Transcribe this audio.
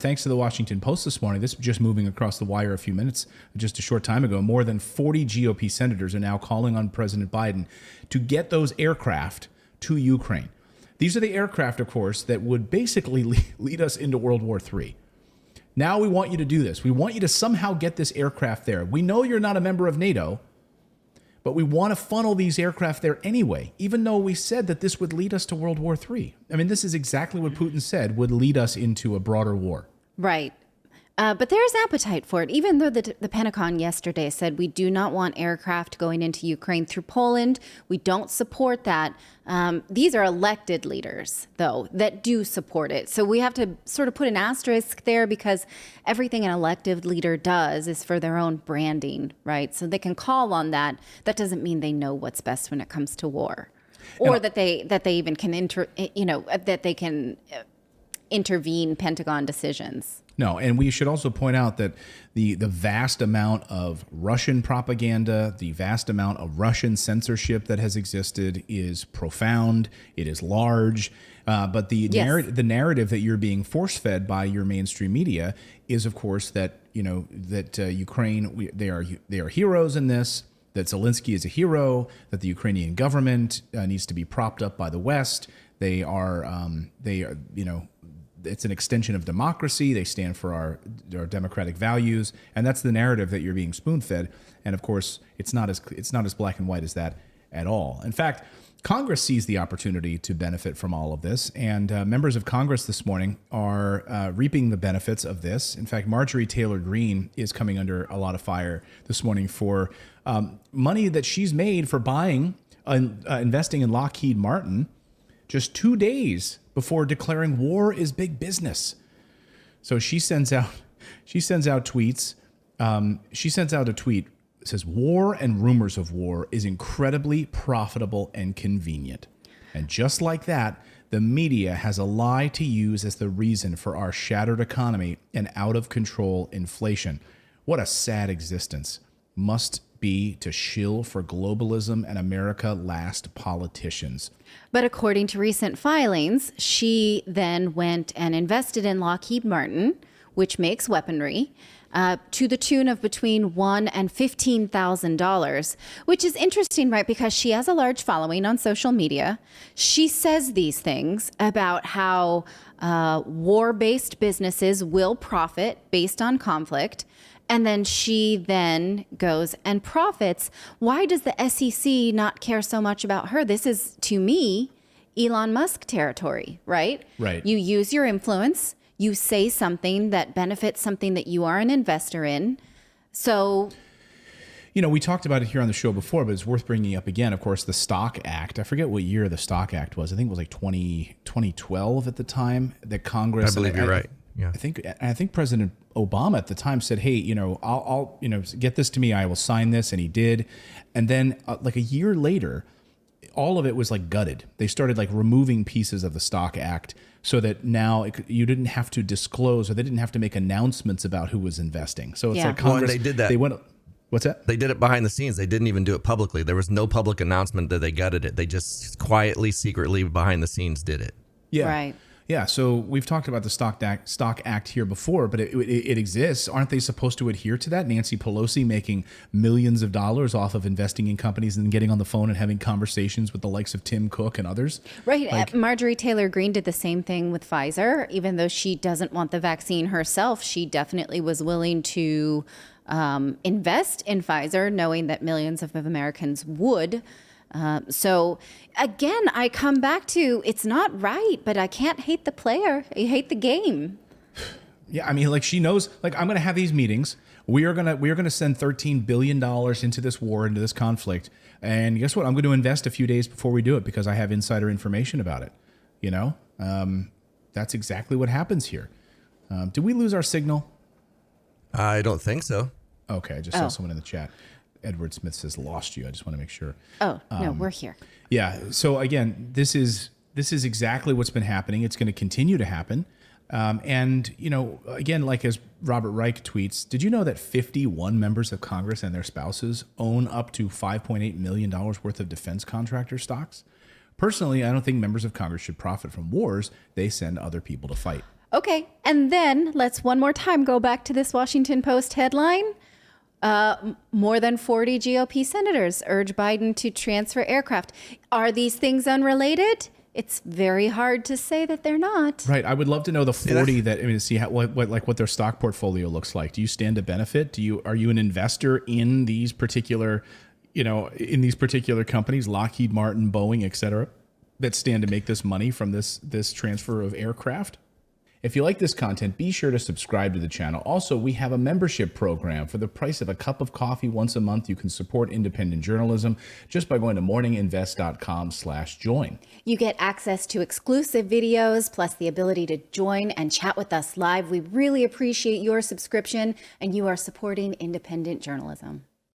Thanks to the Washington Post this morning, this was just moving across the wire a few minutes, just a short time ago, more than 40 GOP senators are now calling on President Biden to get those aircraft to Ukraine. These are the aircraft, of course, that would basically lead us into World War III. Now we want you to do this. We want you to somehow get this aircraft there. We know you're not a member of NATO, but we want to funnel these aircraft there anyway, even though we said that this would lead us to World War III. I mean, this is exactly what Putin said would lead us into a broader war. Right. But there's appetite for it, even though the Pentagon yesterday said we do not want aircraft going into Ukraine through Poland. We don't support that. These are elected leaders, though, that do support it. So we have to sort of put an asterisk there because everything an elected leader does is for their own branding, right? So they can call on that. That doesn't mean they know what's best when it comes to war, or that they even can intervene Pentagon decisions. No, and we should also point out that the vast amount of Russian propaganda, the vast amount of Russian censorship that has existed is profound. It is large. But the narrative that you're being force-fed by your mainstream media is, of course, that Ukraine, they are heroes in this, that Zelensky is a hero, that the Ukrainian government needs to be propped up by the West. They are it's an extension of democracy. They stand for our democratic values, and that's the narrative that you're being spoon-fed. And of course, it's not as black and white as that at all. In fact, Congress sees the opportunity to benefit from all of this, and members of Congress this morning are reaping the benefits of this. In fact, Marjorie Taylor Greene is coming under a lot of fire this morning for money that she's made for buying, investing in Lockheed Martin just 2 days before declaring war is big business. So she sends out tweets. She sends out a tweet that says, "War and rumors of war is incredibly profitable and convenient." And just like that, the media has a lie to use as the reason for our shattered economy and out of control inflation. What a sad existence must be to shill for globalism and America last politicians. But according to recent filings, she then went and invested in Lockheed Martin, which makes weaponry, to the tune of between $1,000 and $15,000, which is interesting, right? Because she has a large following on social media. She says these things about how war-based businesses will profit based on conflict. And then she then goes and profits. Why does the SEC not care so much about her? This is, to me, Elon Musk territory, right? Right. You use your influence. You say something that benefits something that you are an investor in. So, we talked about it here on the show before, but it's worth bringing up again. Of course, the Stock Act. I forget what year the Stock Act was. I think it was like 2012 at the time that Congress. I believe you're right. Yeah. I think President Obama at the time said, "Hey, I'll get this to me. I will sign this," and he did. And then, like a year later, all of it was like gutted. They started like removing pieces of the Stock Act so that now you didn't have to disclose, or they didn't have to make announcements about who was investing. So it's like Congress. Well, they did that. They went. What's that? They did it behind the scenes. They didn't even do it publicly. There was no public announcement that they gutted it. They just quietly, secretly, behind the scenes did it. Yeah. Right. Yeah, so we've talked about the Stock Act here before, but it exists. Aren't they supposed to adhere to that? Nancy Pelosi making millions of dollars off of investing in companies and getting on the phone and having conversations with the likes of Tim Cook and others. Right. Marjorie Taylor Greene did the same thing with Pfizer. Even though she doesn't want the vaccine herself, she definitely was willing to invest in Pfizer, knowing that millions of Americans would. So again, I come back to it's not right, but I can't hate the player. I hate the game. Yeah, I mean, like she knows, like I'm going to have these meetings. We are going to send $13 billion into this war, into this conflict. And guess what? I'm going to invest a few days before we do it because I have insider information about it. That's exactly what happens here. Did we lose our signal? I don't think so. Okay, I just saw someone in the chat. Edward Smith says lost you. I just want to make sure. Oh, no, we're here. Yeah. So again, this is exactly what's been happening. It's going to continue to happen. And, again, like as Robert Reich tweets, did you know that 51 members of Congress and their spouses own up to $5.8 million worth of defense contractor stocks? Personally, I don't think members of Congress should profit from wars they send other people to fight. Okay, and then let's one more time go back to this Washington Post headline. More than 40 GOP senators urge Biden to transfer aircraft. Are these things unrelated? It's very hard to say that they're not. Right. I would love to know the 40 that, I mean, to see how, what their stock portfolio looks like. Do you stand to benefit? Are you an investor in these particular, in these particular companies, Lockheed Martin, Boeing, et cetera, that stand to make this money from this transfer of aircraft? If you like this content, be sure to subscribe to the channel. Also, we have a membership program. For the price of a cup of coffee once a month, you can support independent journalism just by going to morninginvest.com/join. You get access to exclusive videos, plus the ability to join and chat with us live. We really appreciate your subscription, and you are supporting independent journalism.